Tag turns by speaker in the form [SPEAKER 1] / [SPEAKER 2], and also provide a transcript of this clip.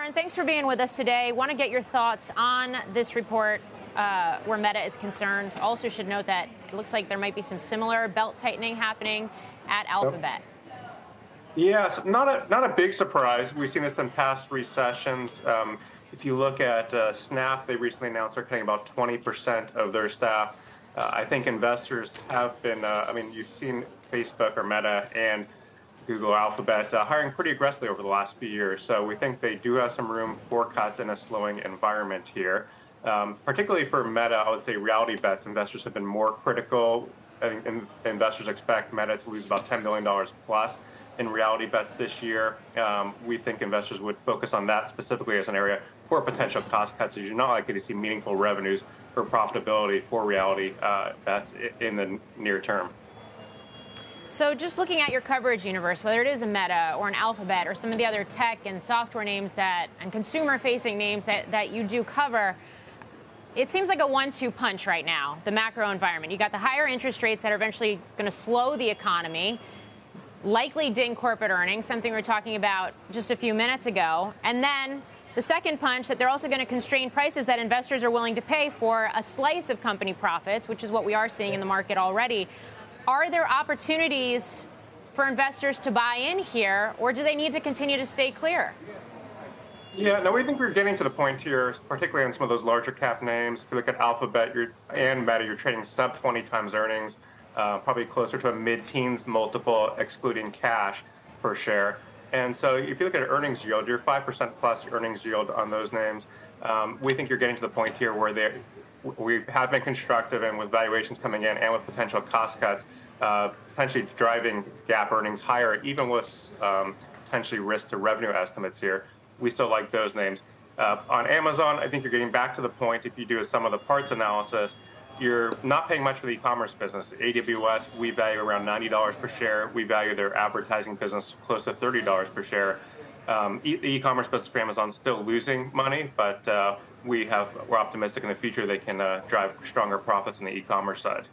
[SPEAKER 1] Warren, thanks for being with us today. Want to get your thoughts on this report where Meta is concerned. Also should note that it looks like there might be some similar belt tightening happening at Alphabet.
[SPEAKER 2] Yes, not a big surprise. We've seen this in past recessions. If you look at Snap, they recently announced they're cutting about 20% of their staff. I think investors have been, you've seen Facebook or Meta and Google, Alphabet hiring pretty aggressively over the last few years. So we think they do have some room for cuts in a slowing environment here. Particularly for Meta, I would say reality bets. Investors have been more critical. Investors expect Meta to lose about $10 billion plus in reality bets this year. We think investors would focus on that specifically as an area for potential cost cuts, as you're not likely to see meaningful revenues or profitability for reality bets in the near term.
[SPEAKER 1] So just looking at your coverage universe, whether it is a Meta or an Alphabet or some of the other tech and software names and consumer-facing names that you do cover, it seems like a 1-2 punch right now, the macro environment. You got the higher interest rates that are eventually going to slow the economy, likely ding corporate earnings, something we were talking about just a few minutes ago. And then the second punch, that they're also going to constrain prices that investors are willing to pay for a slice of company profits, which is what we are seeing in the market already. Are there opportunities for investors to buy in here, or do they need to continue to stay clear?
[SPEAKER 2] Yeah, no, we think we're getting to the point here, particularly on some of those larger cap names. If you look at Alphabet and Meta, you're trading sub 20 times earnings, probably closer to a mid-teens multiple, excluding cash per share. And so if you look at earnings yield, you're 5% plus earnings yield on those names. We think you're getting to the point here where we have been constructive, and with valuations coming in and with potential cost cuts, potentially driving GAAP earnings higher, even with potentially risk to revenue estimates here. We still like those names. On Amazon, I think you're getting back to the point, if you do a sum of the parts analysis, you're not paying much for the e-commerce business. AWS, we value around $90 per share. We value their advertising business close to $30 per share. The e-commerce business for Amazon is still losing money, but we're optimistic in the future they can drive stronger profits on the e-commerce side.